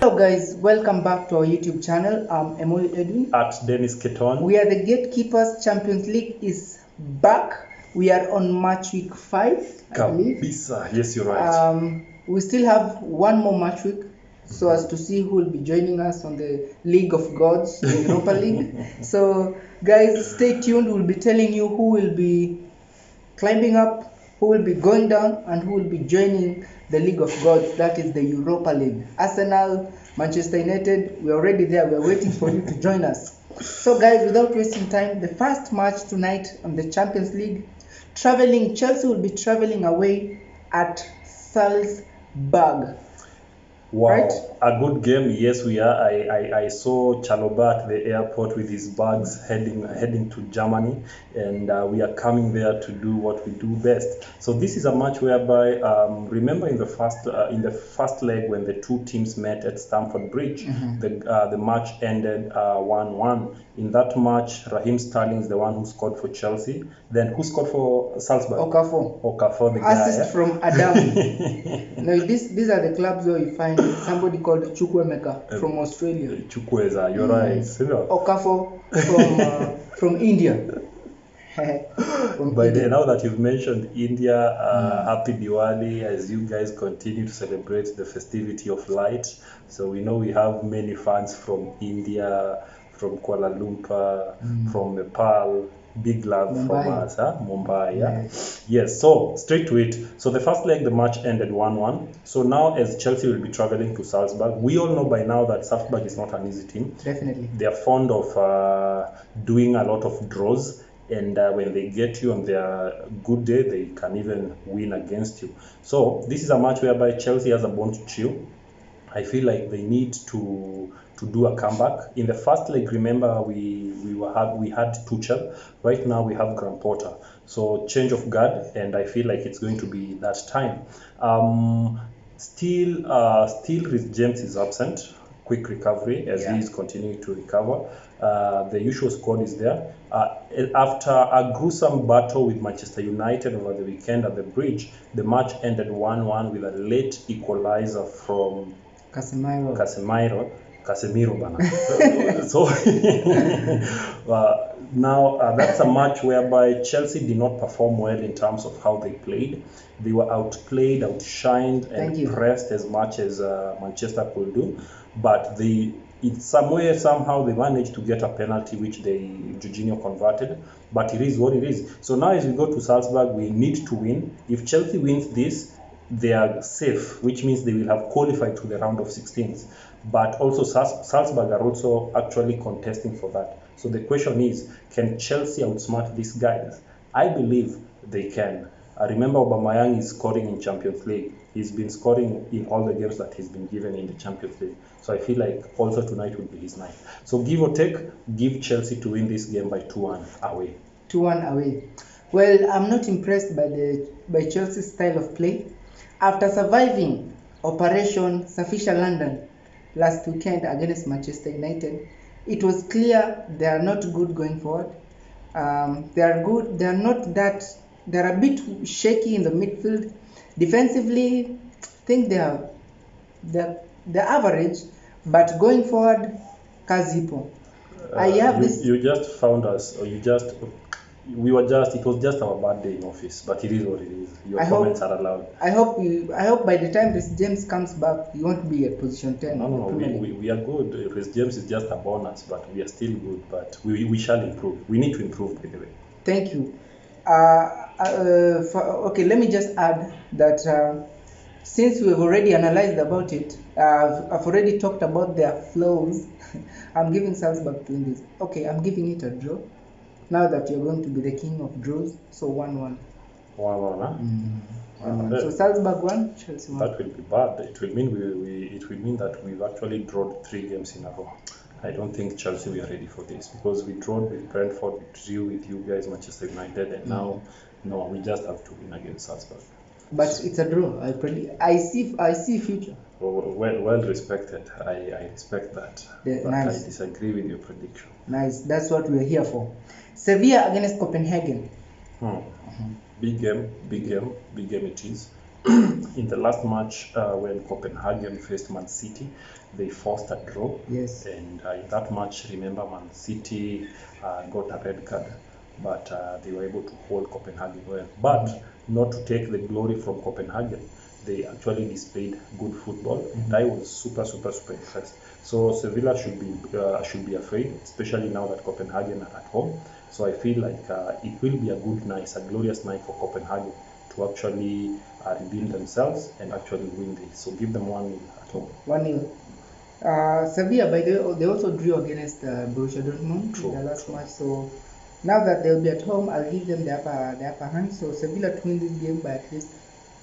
Hello guys, welcome back to our YouTube channel. I'm Emily Edwin. At Dennis Keton. We are the Gatekeepers. Champions League is back. We are on match week 5, I believe. Kabisa. Yes, you're right. We still have one more match week so as to see who will be joining us on the League of Gods, the Europa League. So guys, stay tuned. We'll be telling you who will be climbing up, who will be going down, and who will be joining the League of Gods, that is the Europa League. Arsenal, Manchester United, we're already there. We're waiting for you to join us. So guys, without wasting time, the first match tonight on the Champions League, Chelsea will be traveling away at Salzburg. Wow, Right? a good game. Yes, we are. I saw Chaloba at the airport with his bags heading to Germany, and we are coming there to do what we do best. So this is a match whereby, remember in the first leg when the two teams met at Stamford Bridge, the match ended 1-1. In that match, Raheem Sterling is the one who scored for Chelsea. Then who scored for Salzburg? Okafor, the guy. assist from Adam. Now these are the clubs where you find somebody called Chukwuemeka from Australia. Chukwueza, you're right. Okafor from India. By the now that you've mentioned India, happy Diwali as you guys continue to celebrate the festivity of light. So we know we have many fans from India, from Kuala Lumpur, from Nepal. Big love Mumbai. from us, Mumbai. Yeah? Yes, so straight to it. So the first leg, the match ended 1-1. So now as Chelsea will be traveling to Salzburg, we all know by now that Salzburg is not an easy team. Definitely. They are fond of doing a lot of draws. And when they get you on their good day, they can even win against you. So this is a match whereby Chelsea has a bone to chew. I feel like they need to do a comeback. In the first leg, remember we had Tuchel. Right now we have Graham Potter. So change of guard, and I feel like it's going to be that time. Still, Rhys James is absent. Quick recovery as he is continuing to recover. The usual squad is there. After a gruesome battle with Manchester United over the weekend at the bridge, the match ended 1-1 with a late equalizer from Casemiro bana. So now that's a match whereby Chelsea did not perform well in terms of how they played. They were outplayed, outshined, and pressed as much as Manchester could do. But somehow they managed to get a penalty which Jorginho converted. But it is what it is. So now as we go to Salzburg, we need to win. If Chelsea wins this, they are safe, which means they will have qualified to the round of 16s. But also Salzburg are also actually contesting for that. So the question is, can Chelsea outsmart these guys? I believe they can. I remember Aubameyang is scoring in Champions League. He's been scoring in all the games that he's been given in the Champions League. So I feel like also tonight will be his night. So give or take, give Chelsea to win this game by 2-1 away. 2-1 away. Well, I'm not impressed by Chelsea's style of play. After surviving Operation Safisha London last weekend against Manchester United, it was clear they are not good going forward. They are good. They are not that. They are a bit shaky in the midfield. Defensively, I think they're average, but going forward, Kazipo. You just found us, or it was just our bad day in office, but it is what it is. Your comments are allowed. I hope by the time Rhys James comes back, you won't be at position 10. No, we are good. Rhys James is just a bonus, but we are still good, but we shall improve. We need to improve, by the way. Thank you. Okay, let me just add that since we've already analyzed about it, I've already talked about their flaws. I'm giving Salzburg to win this. Okay, I'm giving it a draw. Now that you're going to be the king of draws, so 1-1. 1-1, huh? 1-1. So Salzburg 1, Chelsea 1. That will be bad. It will mean that we've actually drawn 3 games in a row. I don't think Chelsea we are ready for this because we drew with Brentford, we drew with you guys, Manchester United, and now we just have to win against Salzburg. But it's a draw. I see future. Well respected. I respect that. But nice. I disagree with your prediction. Nice. That's what we're here for. Sevilla against Copenhagen. Big game it is. in the last match when Copenhagen faced Mancity, they forced a draw. Yes. And in that match, remember, Mancity got a red card, but they were able to hold Copenhagen well. But not to take the glory from Copenhagen, they actually displayed good football, and I was super impressed. So Sevilla should be afraid, especially now that Copenhagen are at home. So I feel like it will be a good night, a glorious night for Copenhagen to actually redeem themselves and actually win this. So give them 1-0 at home. 1-0. Sevilla, by the way, they also drew against Borussia Dortmund in the last match. So now that they'll be at home, I'll give them the upper hand. So Sevilla to win this game by at least.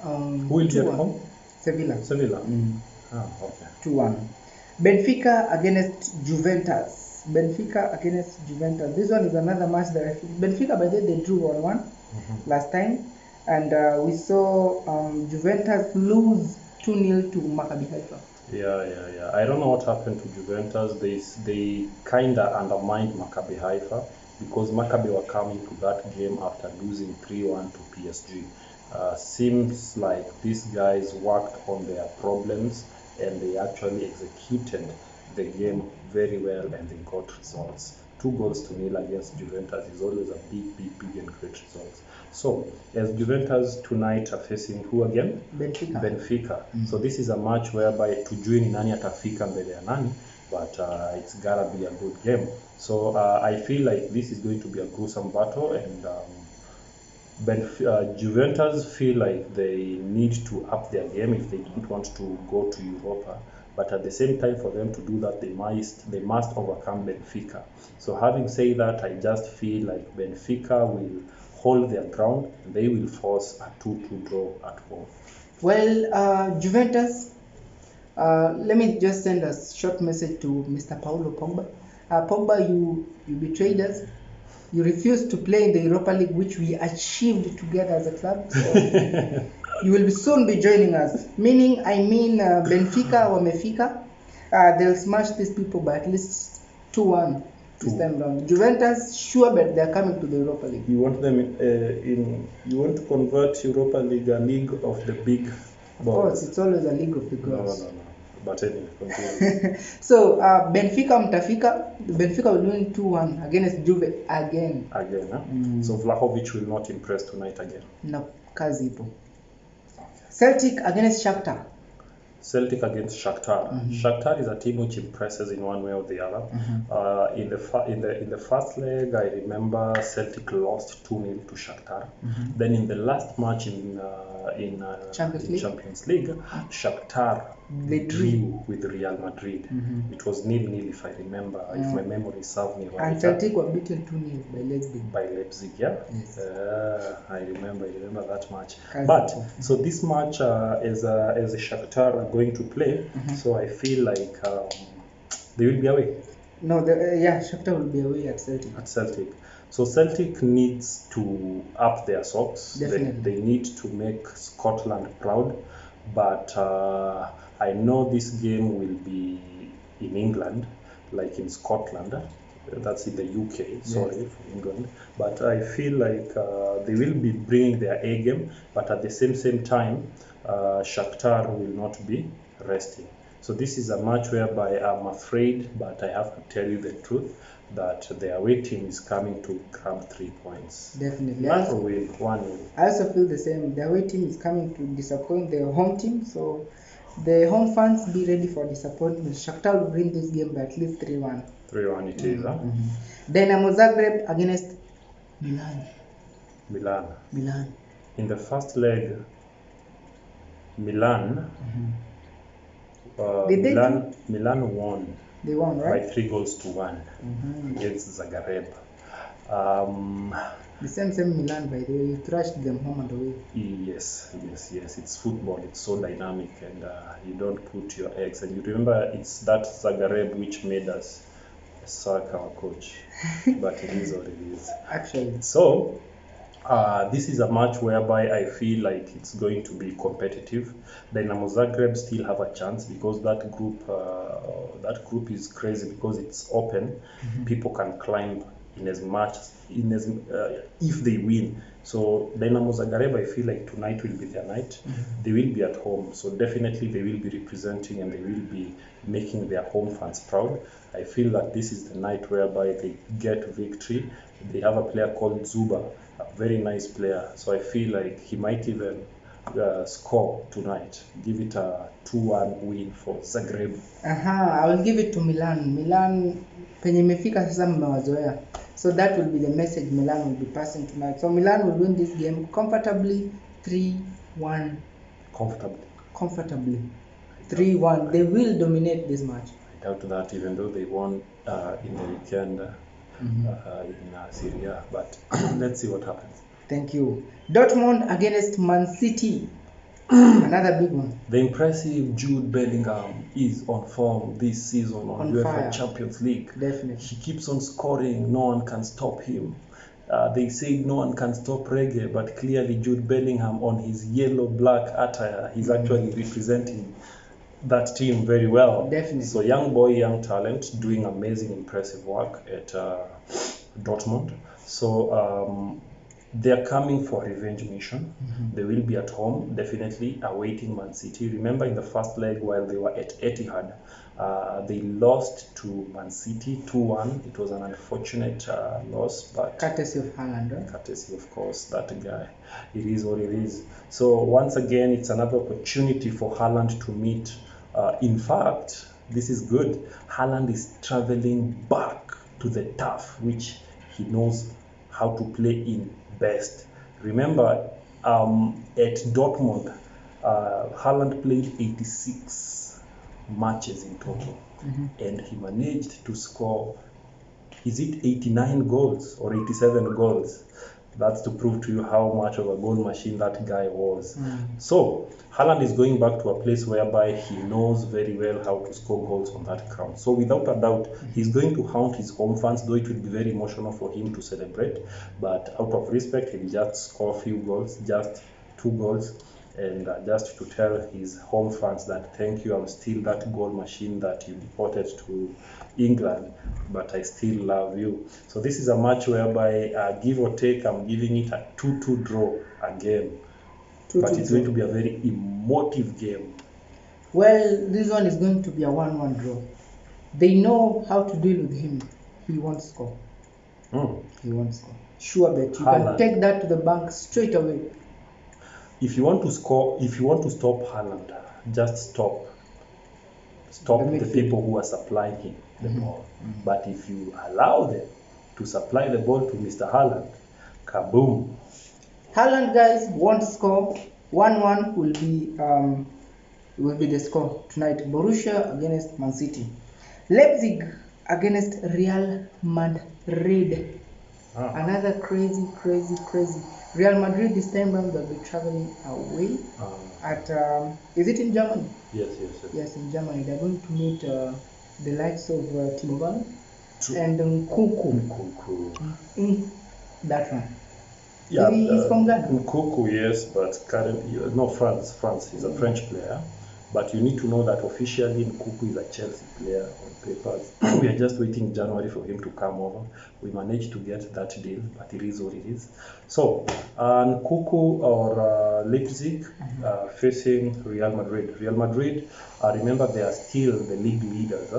Who will be at home? Sevilla. Okay. 2-1. Benfica against Juventus. This one is another match that Benfica, by the way, they drew 1-1 last time, and we saw Juventus lose 2-0 to Maccabi Haifa. Yeah. I don't know what happened to Juventus. They kind of undermined Maccabi Haifa because Maccabi were coming to that game after losing 3-1 to PSG. Seems like these guys worked on their problems and they actually executed the game very well and they got results. 2-0 against Juventus is always a big and great result. So, as Juventus tonight are facing who again? Benfica. So this is a match whereby tujui ni nani atafika mbele ya nani, but it's gotta be a good game. So I feel like this is going to be a gruesome battle, and Juventus feel like they need to up their game if they don't want to go to Europa. But at the same time, for them to do that, they must overcome Benfica. So having said that, I just feel like Benfica will hold their ground and they will force a 2-2 draw at home. Well, Juventus, let me just send a short message to Mr. Paulo Pogba. Pogba, you betrayed us. You refused to play in the Europa League, which we achieved together as a club. So you will soon be joining us. Benfica wamefika. They'll smash these people by at least 2-1 this time round. Juventus, sure, but they're coming to the Europa League. You want them you want to convert Europa League a league of the big boys? Of course, it's always a league of the girls. No. But anyway, continue. So Benfica mtafika. Benfica will win 2-1 against Juve again. So Vlahovic will not impress tonight again. No, kazi ipo. Celtic against Shakhtar. Shakhtar is a team which impresses in one way or the other. In the first leg, I remember Celtic lost 2-0 to Shakhtar. Then in the last match in Champions League, Shakhtar they drew with Real Madrid. It was 0-0 if I remember, if my memory serves me right. And Celtic were beaten 2-0 by Leipzig. By Leipzig, yeah. Yes. I remember that match. But so this match as a Shakhtar are going to play, so I feel like they will be away. No, Shakhtar will be away at Celtic. So Celtic needs to up their socks. Definitely. They need to make Scotland proud. But I know this game will be in England, like in Scotland. That's in the UK, sorry, for England. But I feel like they will be bringing their A game, but at the same time, Shakhtar will not be resting. So this is a match whereby I'm afraid, but I have to tell you the truth, that the away team is coming to grab 3 points. Definitely. Not win, 1-0. I also feel the same. The away team is coming to disappoint the home team, so the home fans be ready for disappointment. Shakhtar will win this game by at least 3-1. 3-1 it is, huh? Dynamo Zagreb against Milan. In the first leg, Milan won. They won, right? By 3-1 against Zagreb. The same Milan, by the way, you thrashed them home and away. Yes. It's football. It's so dynamic, and you don't put your eggs. And you remember, it's that Zagreb which made us sack our coach. But it is what it is. Actually. So this is a match whereby I feel like it's going to be competitive. Dynamo Zagreb still have a chance because that group is crazy because it's open. People can climb if they win, So Dynamo Zagreb, I feel like tonight will be their night. They will be at home, so definitely they will be representing and they will be making their home fans proud. I feel that this is the night whereby they get victory. They have a player called Zuba, a very nice player. So I feel like he might even score tonight. Give it a 2-1 win for Zagreb. I will give it to Milan. Milan, penye imefika sasa mmewazoea. So that will be the message Milan will be passing tonight. So Milan will win this game comfortably, 3-1. Comfortably. 3-1. They will dominate this match. I doubt that, even though they won in the weekend in Syria. But let's see what happens. Thank you. Dortmund against Mancity. Another big one. The impressive Jude Bellingham is on form this season on UEFA Champions League. Definitely. He keeps on scoring. No one can stop him. They say no one can stop reggae, but clearly Jude Bellingham on his yellow-black attire, he's actually representing that team very well. Definitely. So young boy, young talent, doing amazing, impressive work at Dortmund. So they're coming for a revenge mission. They will be at home, definitely awaiting Man City. Remember in the first leg while they were at Etihad, they lost to Man City 2-1. It was an unfortunate loss, but courtesy of Haaland, right? Courtesy, of course, that guy. It is what it is. So once again, it's another opportunity for Haaland to meet. In fact, this is good. Haaland is traveling back to the turf, which he knows how to play in best. Remember, at Dortmund, Haaland played 86 matches in total, and he managed to score, is it 89 goals or 87 goals? That's to prove to you how much of a goal machine that guy was. So Haaland is going back to a place whereby he knows very well how to score goals on that ground. So without a doubt, he's going to haunt his home fans, though it will be very emotional for him to celebrate. But out of respect, he'll just score a few goals, just 2 goals, and just to tell his home fans that thank you, I'm still that goal machine that you imported to England, but I still love you. So this is a match whereby, give or take, I'm giving it a 2-2 draw again. But it's going to be a very emotive game. Well, this one is going to be a 1-1 draw. They know how to deal with him. He won't score. He won't score. Sure bet. You can take that to the bank straight away. If you want to score, if you want to stop Haaland, just stop the people who are supplying him the ball. But if you allow them to supply the ball to Mr. Haaland, kaboom. Haaland, guys, won't score. 1-1 will be the score tonight. Borussia against Man City. Leipzig against Real Madrid. Another crazy. Real Madrid this time round will be traveling away at is it in Germany? Yes, in Germany. They're going to meet the likes of Timo Werner and Nkunku. That one. Yeah, he's from Ghana. Nkunku, yes, but currently no, France. He's a French player. But you need to know that officially Nkunku is a Chelsea player on papers. We are just waiting January for him to come over. We managed to get that deal, but it is what it is. So Nkunku or Leipzig facing Real Madrid. Real Madrid, remember they are still the league leaders.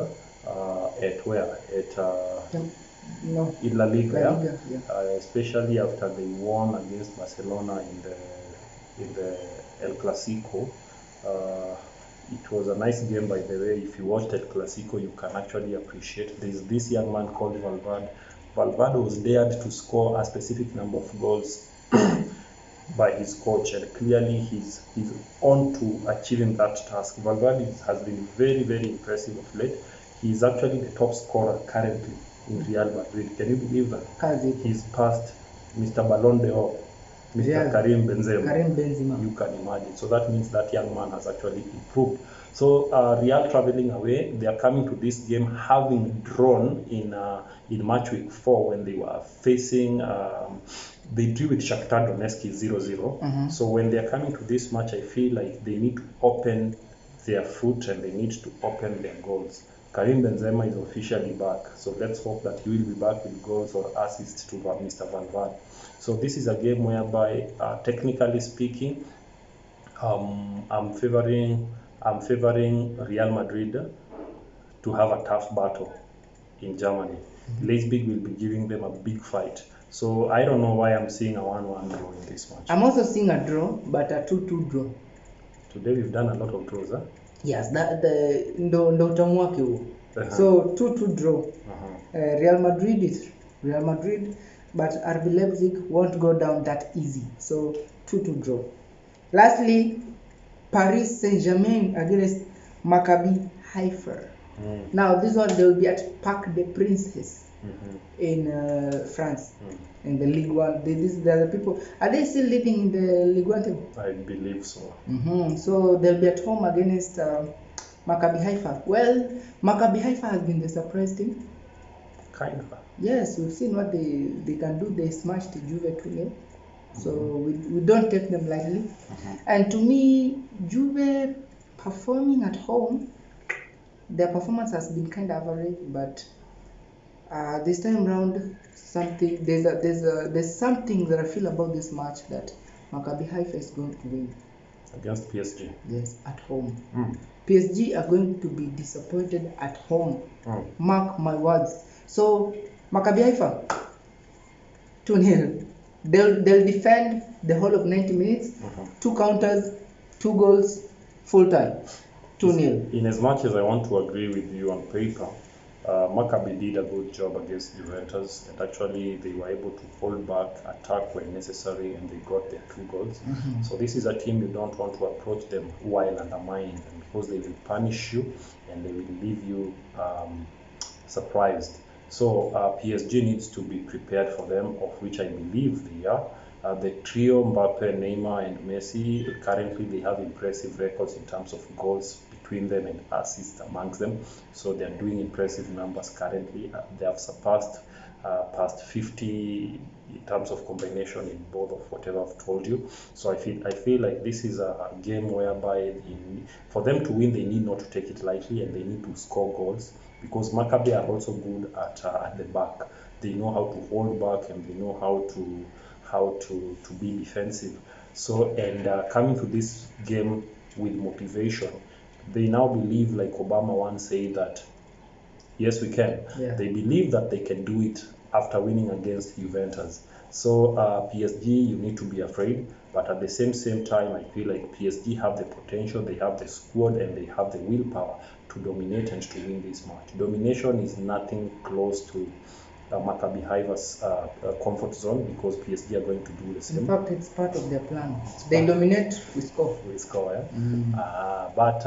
At where? In La Liga, especially after they won against Barcelona in the El Clasico. It was a nice game, by the way. If you watched El Clasico, you can actually appreciate. There's this young man called Valverde. Valverde was dared to score a specific number of goals by his coach, and clearly he's on to achieving that task. Valverde has been very, very impressive of late. He's actually the top scorer currently in Real Madrid. Can you believe that? He's passed Mr. Ballon d'Or, Mr. Karim Benzema. You can imagine. So that means that young man has actually improved. So Real traveling away, they are coming to this game having drawn in match week 4 when they were facing, they drew with Shakhtar Donetsk 0-0. So when they are coming to this match, I feel like they need to open their foot and they need to open their goals. Karim Benzema is officially back, so let's hope that he will be back with goals or assists to Mr. Van Van. So this is a game whereby, technically speaking, I'm favoring Real Madrid to have a tough battle in Germany. Leipzig will be giving them a big fight. So I don't know why I'm seeing a 1-1 draw in this match. I'm also seeing a draw, but a 2-2 draw. Today we've done a lot of draws, huh? Yes, ndo utamu wake huo. So 2-2 draw. Real Madrid is Real Madrid, but RB Leipzig won't go down that easy. So 2-2 draw. Lastly, Paris Saint-Germain against Maccabi Haifa. Now this one they will be at Parc des Princes in France, in the Ligue 1. They are the people. Are they still living in the Ligue 1 team? I believe so. So they'll be at home against Maccabi Haifa. Well, Maccabi Haifa has been the surprise team. Kind of. Yes, we've seen what they can do. They smashed Juve 2-0. So we don't take them lightly. And to me, Juve performing at home, their performance has been kind of average, but this time round, there's something that I feel about this match that Maccabi Haifa is going to win against PSG. Yes, at home. PSG are going to be disappointed at home. Mark my words. So Maccabi Haifa 2-0. They'll defend the whole of 90 minutes. 2 counters, 2 goals, full time. 2-0. In as much as I want to agree with you on paper, Maccabi did a good job against Juventus, and actually they were able to hold back, attack when necessary, and they got their 2 goals. So this is a team you don't want to approach them while undermining them, because they will punish you and they will leave you surprised. So PSG needs to be prepared for them, of which I believe they are. The trio, Mbappe, Neymar, and Messi, currently they have impressive records in terms of goals between them and assists amongst them. So they are doing impressive numbers currently. They have surpassed past 50 in terms of combination in both of whatever I've told you. So I feel like this is a game whereby for them to win, they need not to take it lightly, and they need to score goals, because Maccabi are also good at the back. They know how to hold back, and they know how to be defensive. So, and coming to this game with motivation, they now believe, like Obama once said, that yes, we can. Yeah. They believe that they can do it after winning against Juventus. So PSG, you need to be afraid, but at the same time, I feel like PSG have the potential, they have the squad, and they have the willpower to dominate and to win this match. Domination is nothing close to Maccabi Haifa's comfort zone, because PSG are going to do the same. In fact, it's part of their plan. They dominate, we score. We score, yeah. But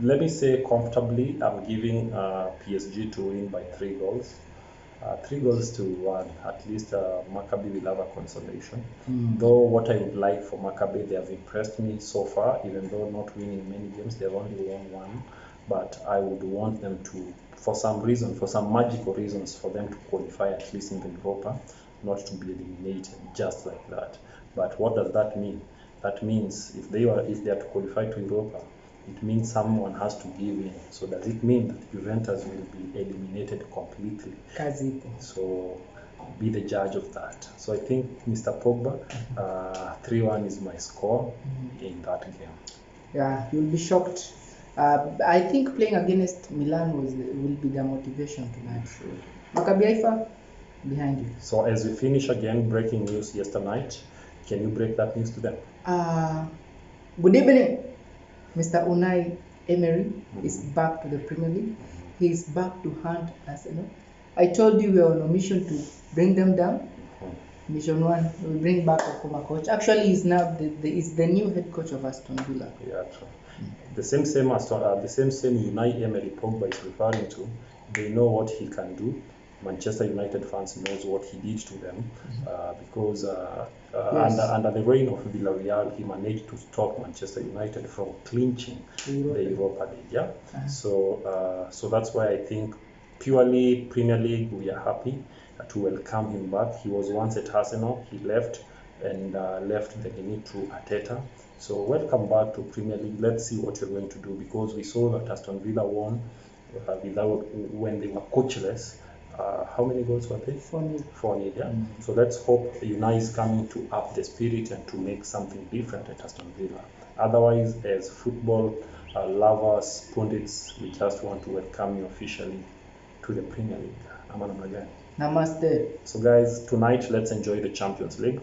let me say comfortably, I'm giving PSG to win by 3 goals. 3 goals to 1. At least Maccabi will have a consolation. Though what I would like for Maccabi, they have impressed me so far, even though not winning many games, they have only won 1. But I would want them to, for some reason, for some magical reasons, for them to qualify at least in the Europa, not to be eliminated just like that. But what does that mean? That means if they are to qualify to Europa, it means someone has to give in. So does it mean that Juventus will be eliminated completely? So be the judge of that. So I think Mr. Pogba, 3-1 is my score in that game. Yeah, you'll be shocked. I think playing against Milan will be their motivation tonight. Maccabi Haifa, behind you. So as we finish again, breaking news yesterday night, can you break that news to them? Good evening. Mr. Unai Emery is back to the Premier League. He is back to hunt Arsenal. I told you we are on a mission to bring them down. Mission 1, we bring back a former coach. Actually, he's now the new head coach of Aston Villa. Yeah, true. The same Unai Emery Pogba is referring to. They know what he can do. Manchester United fans knows what he did to them, because under the reign of Villarreal, he managed to stop Manchester United from clinching the Europa League. Yeah, so that's why I think purely Premier League, we are happy to welcome him back. He was once at Arsenal, he left, and left the Guinea to Arteta. So welcome back to Premier League. Let's see what you're going to do, because we saw that Aston Villa won without when they were coachless. How many goals were they? 4-0. 4-0, yeah. So let's hope Unai is coming to up the spirit and to make something different at Aston Villa. Otherwise, as football lovers, pundits, we just want to welcome you officially to the Premier League. Namaste. So guys, tonight let's enjoy the Champions League.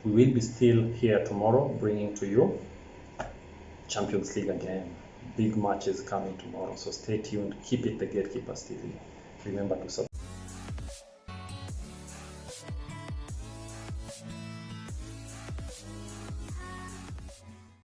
We will be still here tomorrow bringing to you Champions League again. Big matches coming tomorrow. So stay tuned. Keep it the Gatekeepers TV. Remember to subscribe.